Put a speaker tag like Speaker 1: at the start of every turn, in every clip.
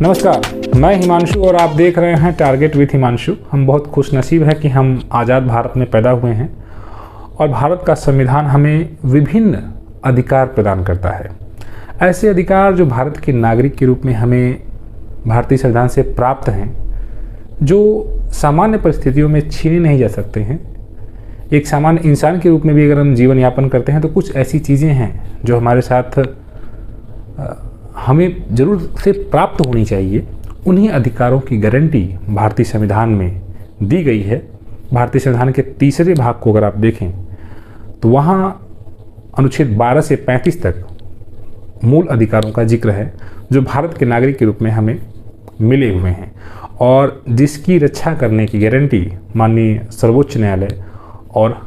Speaker 1: नमस्कार, मैं हिमांशु और आप देख रहे हैं टारगेट विथ हिमांशु। हम बहुत खुशनसीब हैं कि हम आज़ाद भारत में पैदा हुए हैं और भारत का संविधान हमें विभिन्न अधिकार प्रदान करता है। ऐसे अधिकार जो भारत के नागरिक के रूप में हमें भारतीय संविधान से प्राप्त हैं, जो सामान्य परिस्थितियों में छीने नहीं जा सकते हैं। एक सामान्य इंसान के रूप में भी अगर हम जीवन यापन करते हैं तो कुछ ऐसी चीज़ें हैं जो हमारे साथ हमें जरूर से प्राप्त होनी चाहिए। उन्हीं अधिकारों की गारंटी भारतीय संविधान में दी गई है। भारतीय संविधान के तीसरे भाग को अगर आप देखें तो वहाँ अनुच्छेद 12 से 35 तक मूल अधिकारों का जिक्र है जो भारत के नागरिक के रूप में हमें मिले हुए हैं और जिसकी रक्षा करने की गारंटी माननीय सर्वोच्च न्यायालय और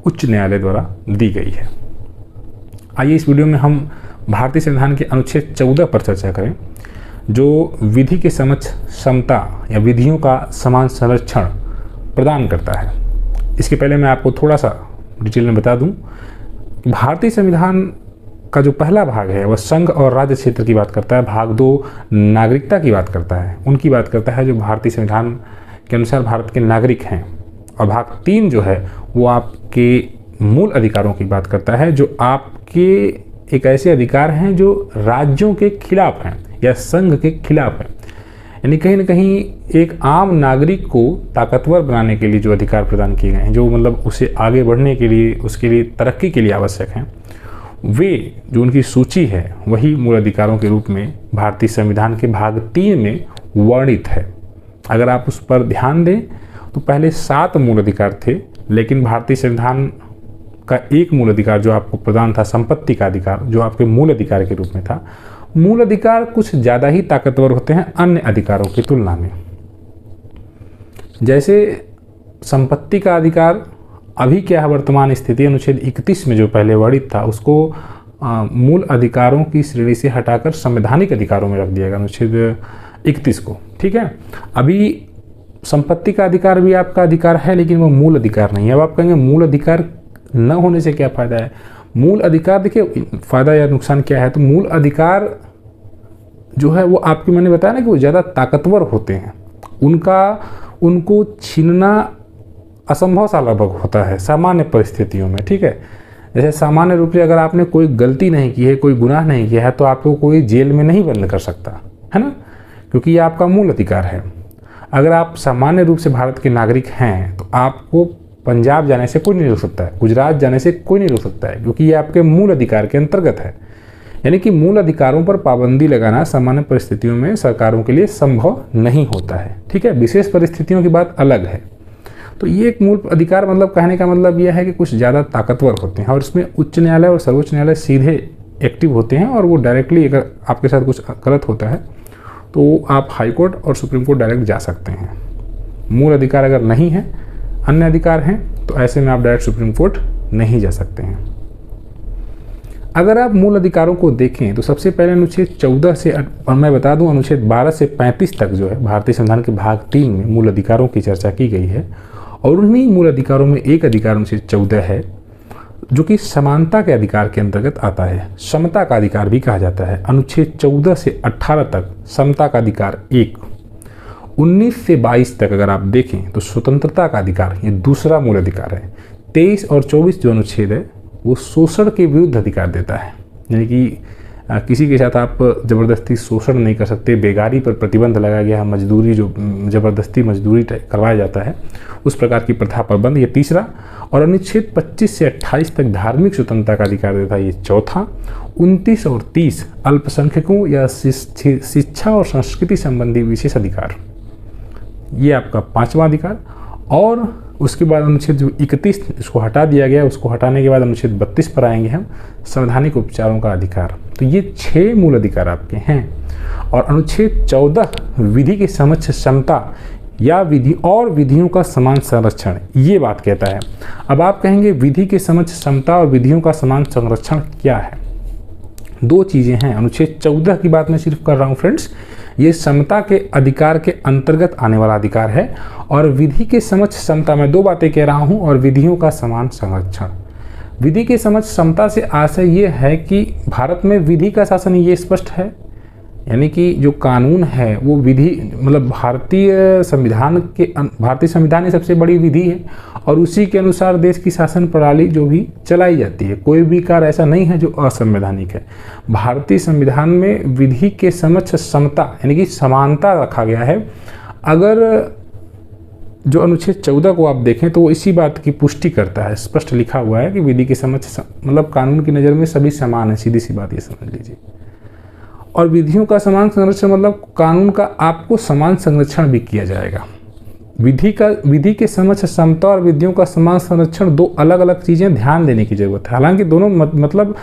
Speaker 1: उच्च न्यायालय द्वारा दी गई है। आइए इस वीडियो में हम भारतीय संविधान के अनुच्छेद 14 पर चर्चा करें, जो विधि के समक्ष समता या विधियों का समान संरक्षण प्रदान करता है। इसके पहले मैं आपको थोड़ा सा डिटेल में बता दूं कि भारतीय संविधान का जो पहला भाग है वह संघ और राज्य क्षेत्र की बात करता है। भाग 2 नागरिकता की बात करता है, उनकी बात करता है जो भारतीय संविधान के अनुसार भारत के नागरिक हैं। और भाग 3 जो है वो आपके मूल अधिकारों की बात करता है, जो आपके एक ऐसे अधिकार हैं जो राज्यों के खिलाफ हैं या संघ के खिलाफ हैं। यानी कहीं ना कहीं एक आम नागरिक को ताकतवर बनाने के लिए जो अधिकार प्रदान किए गए हैं, जो मतलब उसे आगे बढ़ने के लिए, उसके लिए तरक्की के लिए आवश्यक हैं, वे जो उनकी सूची है वही मूल अधिकारों के रूप में भारतीय संविधान के भाग 3 में वर्णित है। अगर आप उस पर ध्यान दें तो पहले 7 मूल अधिकार थे, लेकिन भारतीय संविधान का एक मूल अधिकार जो आपको प्रदान था, संपत्ति का अधिकार, जो आपके मूल अधिकार के रूप में था। मूल अधिकार कुछ ज़्यादा ही ताकतवर होते हैं अन्य अधिकारों की तुलना में। जैसे संपत्ति का अधिकार अभी क्या है वर्तमान स्थिति, अनुच्छेद 31 में जो पहले वर्णित था उसको मूल अधिकारों की श्रेणी से हटाकर संवैधानिक अधिकारों में रख दिया गया, अनुच्छेद 31 को। ठीक है, अभी संपत्ति का अधिकार भी आपका अधिकार है लेकिन वो मूल अधिकार नहीं है। अब आप कहेंगे मूल अधिकार न होने से क्या फ़ायदा है? मूल अधिकार, देखिए फ़ायदा या नुकसान क्या है। तो मूल अधिकार जो है वो आपके, मैंने बताया ना कि वो ज़्यादा ताकतवर होते हैं, उनको छीनना असंभव सा लगभग होता है सामान्य परिस्थितियों में। ठीक है, जैसे सामान्य रूप से अगर आपने कोई गलती नहीं की है, कोई गुनाह नहीं किया है, तो आपको कोई जेल में नहीं बंद कर सकता है ना, क्योंकि ये आपका मूल अधिकार है। अगर आप सामान्य रूप से भारत के नागरिक हैं तो आपको पंजाब जाने से कोई नहीं रोक सकता है, गुजरात जाने से कोई नहीं रोक सकता है, क्योंकि ये आपके मूल अधिकार के अंतर्गत है। यानी कि मूल अधिकारों पर पाबंदी लगाना सामान्य परिस्थितियों में सरकारों के लिए संभव नहीं होता है। ठीक है, विशेष परिस्थितियों की बात अलग है। तो ये एक मूल अधिकार, मतलब कहने का मतलब यह है कि कुछ ज़्यादा ताकतवर होते हैं और इसमें उच्च न्यायालय और सर्वोच्च न्यायालय सीधे एक्टिव होते हैं और वो डायरेक्टली, अगर आपके साथ कुछ गलत होता है तो आप हाई कोर्ट और सुप्रीम कोर्ट डायरेक्ट जा सकते हैं। मूल अधिकार अगर नहीं है, अन्य अधिकार हैं, तो ऐसे में आप डायरेक्ट सुप्रीम कोर्ट नहीं जा सकते हैं। अगर आप मूल अधिकारों को देखें तो सबसे पहले अनुच्छेद 14 से, और मैं बता दूं अनुच्छेद 12 से 35 तक जो है भारतीय संविधान के भाग 3 में मूल अधिकारों की चर्चा की गई है। और उन्हीं मूल अधिकारों में एक अधिकार अनुच्छेद 14 है जो कि समानता के अधिकार के अंतर्गत आता है, समता का अधिकार भी कहा जाता है। अनुच्छेद 14 से 18 तक समता का अधिकार 1, 19 से 22 तक अगर आप देखें तो स्वतंत्रता का अधिकार, ये दूसरा मूल अधिकार है। 23 और 24 जो अनुच्छेद है वो शोषण के विरुद्ध अधिकार देता है, यानी कि किसी के साथ आप ज़बरदस्ती शोषण नहीं कर सकते, बेगारी पर प्रतिबंध लगाया गया है, मजदूरी जो ज़बरदस्ती मजदूरी करवाया जाता है उस प्रकार की प्रथा पर बंद, ये तीसरा। और अनुच्छेद 25 से 28 तक धार्मिक स्वतंत्रता का अधिकार देता है, ये चौथा। 29 और 30 अल्पसंख्यकों या शिक्षा और संस्कृति संबंधी विशेष अधिकार, ये आपका 5वां अधिकार। और उसके बाद अनुच्छेद जो 31 इसको हटा दिया गया, उसको हटाने के बाद अनुच्छेद 32 पर आएंगे हम, संवैधानिक उपचारों का अधिकार। तो ये 6 मूल अधिकार आपके हैं। और अनुच्छेद 14 विधि के समक्ष समता या विधियों का समान संरक्षण, ये बात कहता है। अब आप कहेंगे विधि के समक्ष समता और विधियों का समान संरक्षण क्या है? 2 चीज़ें हैं। अनुच्छेद 14 की बात मैं सिर्फ कर रहा हूँ फ्रेंड्स, ये समता के अधिकार के अंतर्गत आने वाला अधिकार है। और विधि के समक्ष समता, मैं 2 बातें कह रहा हूँ, और विधियों का समान संरक्षण। विधि के समक्ष समता से आशय ये है कि भारत में विधि का शासन ये स्पष्ट है यानी कि जो कानून है वो विधि मतलब भारतीय संविधान ही सबसे बड़ी विधि है और उसी के अनुसार देश की शासन प्रणाली जो भी चलाई जाती है। कोई भी कार्य ऐसा नहीं है जो असंवैधानिक है। भारतीय संविधान में विधि के समक्ष समता यानी कि समानता रखा गया है। अगर जो अनुच्छेद 14 को आप देखें तो वो इसी बात की पुष्टि करता है। स्पष्ट लिखा हुआ है कि विधि के समक्ष मतलब कानून की नज़र में सभी समान है। सीधी सी बात ये समझ लीजिए। और विधियों का समान संरक्षण मतलब कानून का आपको समान संरक्षण भी किया जाएगा। विधि के समक्ष समता और विधियों का समान संरक्षण दो अलग अलग चीज़ें, ध्यान देने की जरूरत है। हालांकि दोनों मतलब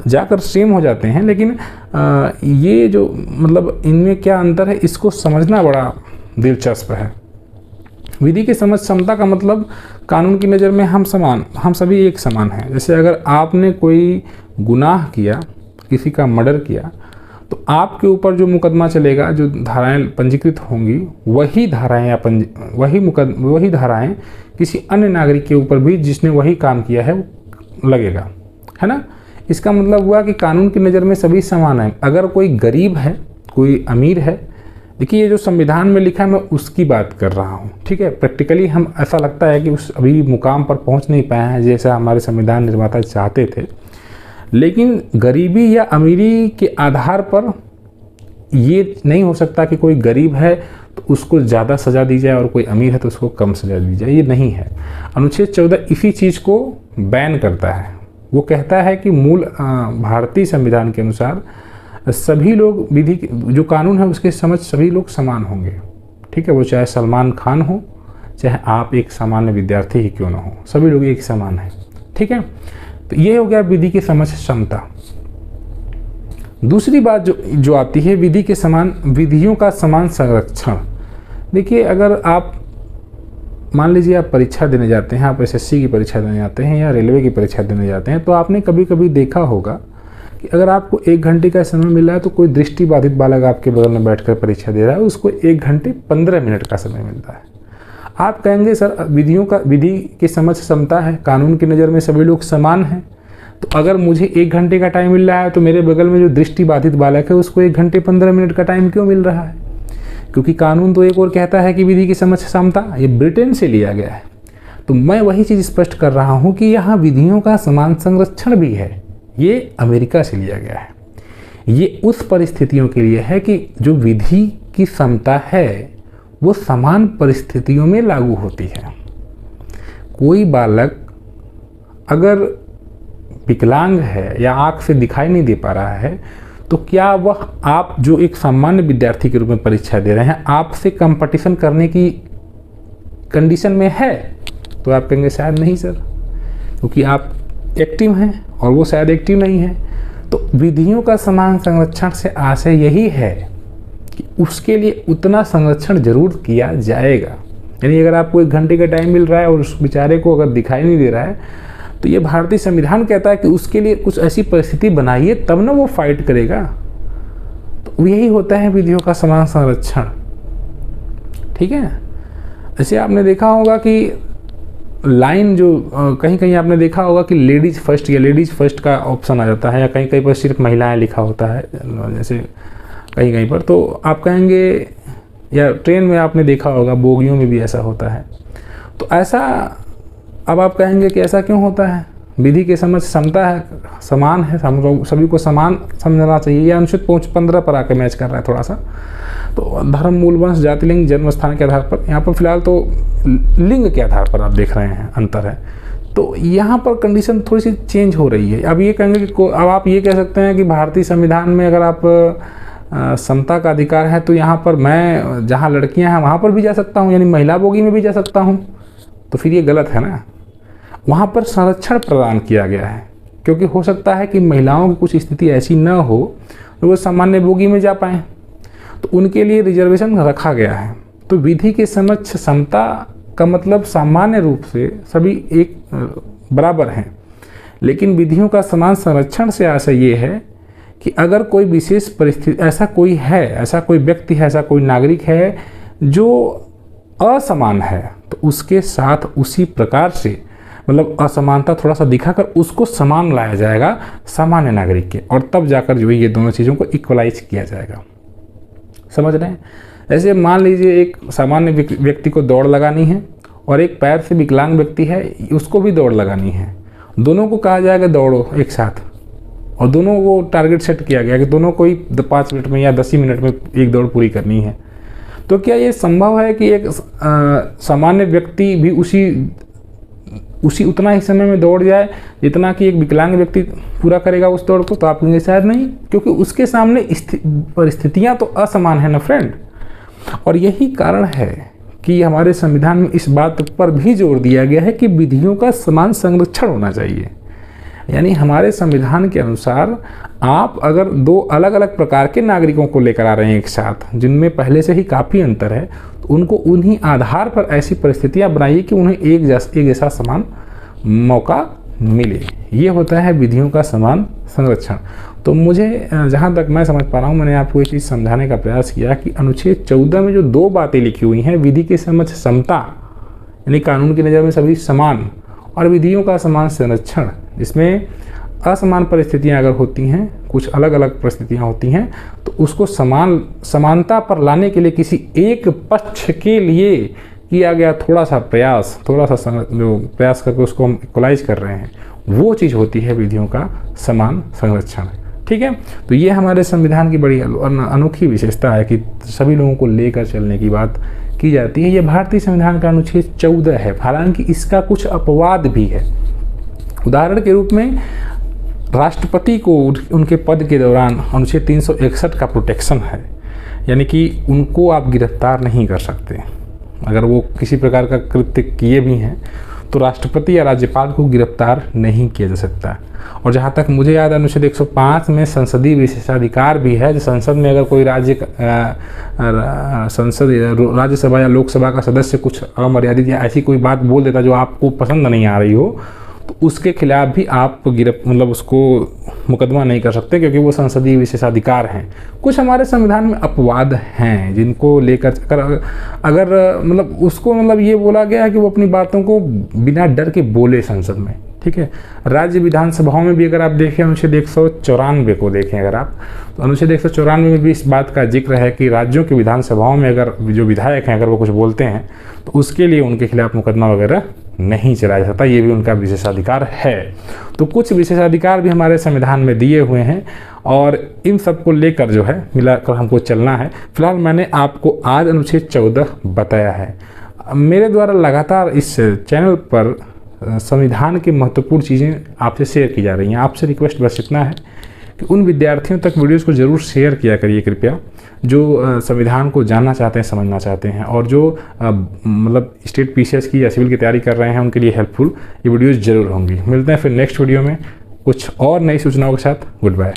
Speaker 1: जाकर सेम हो जाते हैं, लेकिन ये जो मतलब इनमें क्या अंतर है इसको समझना बड़ा दिलचस्प है। विधि के समक्ष समता का मतलब कानून की नज़र में हम सभी एक समान हैं। जैसे अगर आपने कोई गुनाह किया, किसी का मर्डर किया, तो आपके ऊपर जो मुकदमा चलेगा, जो धाराएं पंजीकृत होंगी, वही धाराएं किसी अन्य नागरिक के ऊपर भी जिसने वही काम किया है वो लगेगा, है ना। इसका मतलब हुआ कि कानून की नज़र में सभी समान हैं। अगर कोई गरीब है, कोई अमीर है, देखिए ये जो संविधान में लिखा है मैं उसकी बात कर रहा हूँ, ठीक है। प्रैक्टिकली हम ऐसा लगता है कि उस अभी मुकाम पर पहुँच नहीं पाए हैं जैसा हमारे संविधान निर्माता चाहते थे, लेकिन गरीबी या अमीरी के आधार पर ये नहीं हो सकता कि कोई गरीब है तो उसको ज़्यादा सज़ा दी जाए और कोई अमीर है तो उसको कम सज़ा दी जाए, ये नहीं है। अनुच्छेद 14 इसी चीज़ को बैन करता है। वो कहता है कि मूल भारतीय संविधान के अनुसार सभी लोग विधि जो कानून है उसके समझ सभी लोग समान होंगे, ठीक है। वो चाहे सलमान खान हो, चाहे आप एक सामान्य विद्यार्थी ही क्यों ना हो, सभी लोग एक समान हैं, ठीक है। तो ये हो गया विधि के समक्ष समता। दूसरी बात जो आती है विधियों का समान संरक्षण। देखिए अगर आप मान लीजिए आप परीक्षा देने जाते हैं, आप एसएससी की परीक्षा देने जाते हैं या रेलवे की परीक्षा देने जाते हैं, तो आपने कभी कभी देखा होगा कि अगर आपको 1 घंटे का समय मिल रहा है तो कोई दृष्टिबाधित बालक आपके बगल में बैठकर परीक्षा दे रहा है, उसको 1 घंटे 15 मिनट का समय मिलता है। आप कहेंगे सर विधि के समक्ष समता है, कानून की नज़र में सभी लोग समान हैं, तो अगर मुझे 1 घंटे का टाइम मिल रहा है तो मेरे बगल में जो दृष्टिबाधित बालक है उसको 1 घंटे 15 मिनट का टाइम क्यों मिल रहा है? क्योंकि कानून तो एक और कहता है कि विधि की समक्ष समता, ये ब्रिटेन से लिया गया है। तो मैं वही चीज़ स्पष्ट कर रहा हूँ कि यहाँ विधियों का समान संरक्षण भी है, ये अमेरिका से लिया गया है। ये उस परिस्थितियों के लिए है कि जो विधि की समता है वो समान परिस्थितियों में लागू होती है। कोई बालक अगर विकलांग है या आँख से दिखाई नहीं दे पा रहा है तो क्या वह आप जो एक सामान्य विद्यार्थी के रूप में परीक्षा दे रहे हैं आपसे कंपटीशन करने की कंडीशन में है? तो आप कहेंगे शायद नहीं सर, क्योंकि आप एक्टिव हैं और वो शायद एक्टिव नहीं है। तो विधियों का समान संरक्षण से आशय यही है कि उसके लिए उतना संरक्षण जरूर किया जाएगा। यानी अगर आपको 1 घंटे का टाइम मिल रहा है और उस बेचारे को अगर दिखाई नहीं दे रहा है तो ये भारतीय संविधान कहता है कि उसके लिए कुछ ऐसी परिस्थिति बनाइए तब ना वो फाइट करेगा। तो यही होता है विधियों का समान संरक्षण, ठीक है। ऐसे आपने देखा होगा कि लाइन जो कहीं कहीं आपने देखा होगा कि लेडीज़ फर्स्ट या लेडीज़ फर्स्ट का ऑप्शन आ जाता है, या कहीं कहीं पर सिर्फ महिलाएं लिखा होता है, जैसे कहीं कहीं पर। तो आप कहेंगे, या ट्रेन में आपने देखा होगा बोगियों में भी ऐसा होता है। तो ऐसा अब आप कहेंगे कि ऐसा क्यों होता है? विधि के समक्ष समता है, समान है, हम लोग सभी को समान समझना चाहिए। यह अनुच्छेद 15 पर आके मैच कर रहा है थोड़ा सा। तो धर्म, मूल, वंश, जाति, लिंग, जन्म स्थान के आधार पर, यहाँ पर फिलहाल तो लिंग के आधार पर आप देख रहे हैं अंतर है। तो यहाँ पर कंडीशन थोड़ी सी चेंज हो रही है। अब ये कहेंगे कि अब आप ये कह सकते हैं कि भारतीय संविधान में अगर आप समता का अधिकार है तो यहाँ पर मैं जहाँ लड़कियाँ हैं वहाँ पर भी जा सकता हूँ, यानी महिला बोगी में भी जा सकता हूँ, तो फिर ये गलत है ना। वहाँ पर संरक्षण प्रदान किया गया है, क्योंकि हो सकता है कि महिलाओं की कुछ स्थिति ऐसी न हो तो वो सामान्य बोगी में जा पाएँ, तो उनके लिए रिजर्वेशन रखा गया है। तो विधि के समक्ष समता का मतलब सामान्य रूप से सभी एक बराबर हैं, लेकिन विधियों का समान संरक्षण से आशय ये है कि अगर कोई विशेष परिस्थिति, ऐसा कोई है, ऐसा कोई व्यक्ति है, ऐसा कोई नागरिक है जो असमान है, तो उसके साथ उसी प्रकार से मतलब असमानता थोड़ा सा दिखाकर उसको समान लाया जाएगा सामान्य नागरिक के, और तब जाकर जो है ये दोनों चीज़ों को इक्वलाइज किया जाएगा। समझ रहे हैं? ऐसे मान लीजिए एक सामान्य व्यक्ति को दौड़ लगानी है और एक पैर से विकलांग व्यक्ति है, उसको भी दौड़ लगानी है। दोनों को कहा जाएगा दौड़ो एक साथ, और दोनों को टारगेट सेट किया गया कि दोनों को ही 5 मिनट में या 10 ही मिनट में एक दौड़ पूरी करनी है। तो क्या ये संभव है कि एक सामान्य व्यक्ति भी उसी उतना ही समय में दौड़ जाए जितना कि एक विकलांग व्यक्ति पूरा करेगा उस दौड़ को? तो आप कहेंगे शायद नहीं, क्योंकि उसके सामने परिस्थितियां तो असमान है ना फ्रेंड। और यही कारण है कि हमारे संविधान में इस बात पर भी जोर दिया गया है कि विधियों का समान संरक्षण होना चाहिए। यानी हमारे संविधान के अनुसार आप अगर 2 अलग अलग प्रकार के नागरिकों को लेकर आ रहे हैं एक साथ, जिनमें पहले से ही काफ़ी अंतर है, तो उनको उन्हीं आधार पर ऐसी परिस्थितियां बनाइए कि उन्हें एक जैसा समान मौका मिले। ये होता है विधियों का समान संरक्षण। तो मुझे जहाँ तक मैं समझ पा रहा हूँ, मैंने आपको ये चीज़ समझाने का प्रयास किया कि अनुच्छेद 14 में जो 2 बातें लिखी हुई हैं, विधि के समक्ष समता यानी कानून की नज़र में सभी समान, और विधियों का समान संरक्षण, जिसमें असमान परिस्थितियां अगर होती हैं, कुछ अलग अलग परिस्थितियां होती हैं, तो उसको समानता पर लाने के लिए किसी एक पक्ष के लिए किया गया थोड़ा सा प्रयास जो प्रयास करके उसको हम इक्वलाइज कर रहे हैं, वो चीज़ होती है विधियों का समान संरक्षण। ठीक है, तो ये हमारे संविधान की बड़ी अनोखी विशेषता है कि सभी लोगों को लेकर चलने की बात की जाती है। ये भारतीय संविधान का अनुच्छेद 14 है। हालांकि इसका कुछ अपवाद भी है। उदाहरण के रूप में राष्ट्रपति को उनके पद के दौरान अनुच्छेद 361 का प्रोटेक्शन है, यानी कि उनको आप गिरफ्तार नहीं कर सकते। अगर वो किसी प्रकार का कृत्य किए भी हैं तो राष्ट्रपति या राज्यपाल को गिरफ्तार नहीं किया जा सकता। और जहाँ तक मुझे याद है, अनुच्छेद 105 में संसदीय विशेषाधिकार भी है। जो संसद में अगर कोई राज्यसभा या लोकसभा का सदस्य कुछ अमर्यादित या ऐसी कोई बात बोल देता जो आपको पसंद नहीं आ रही हो, तो उसके खिलाफ भी आप उसको मुकदमा नहीं कर सकते, क्योंकि वो संसदीय विशेषाधिकार हैं। कुछ हमारे संविधान में अपवाद हैं जिनको लेकर अगर उसको ये बोला गया है कि वो अपनी बातों को बिना डर के बोले संसद में। ठीक है, राज्य विधानसभाओं में भी अगर आप देखें, अनुच्छेद 194 को देखें अगर आप, तो अनुच्छेद 194 में भी इस बात का जिक्र है कि राज्यों की विधानसभाओं में अगर जो विधायक हैं अगर वो कुछ बोलते हैं तो उसके लिए उनके खिलाफ मुकदमा वगैरह नहीं चलाया जाता। ये भी उनका विशेषाधिकार है। तो कुछ विशेषाधिकार भी हमारे संविधान में दिए हुए हैं और इन सब को लेकर जो है मिलाकर हमको चलना है। फिलहाल मैंने आपको आज अनुच्छेद 14 बताया है। मेरे द्वारा लगातार इस चैनल पर संविधान की महत्वपूर्ण चीज़ें आपसे शेयर की जा रही हैं। आपसे रिक्वेस्ट बस इतना है कि उन विद्यार्थियों तक वीडियोस को ज़रूर शेयर किया करिए कृपया, जो संविधान को जानना चाहते हैं, समझना चाहते हैं, और जो स्टेट पीसीएस की या सिविल की तैयारी कर रहे हैं उनके लिए हेल्पफुल ये वीडियोस ज़रूर होंगी। मिलते हैं फिर नेक्स्ट वीडियो में कुछ और नई सूचनाओं के साथ। Good bye.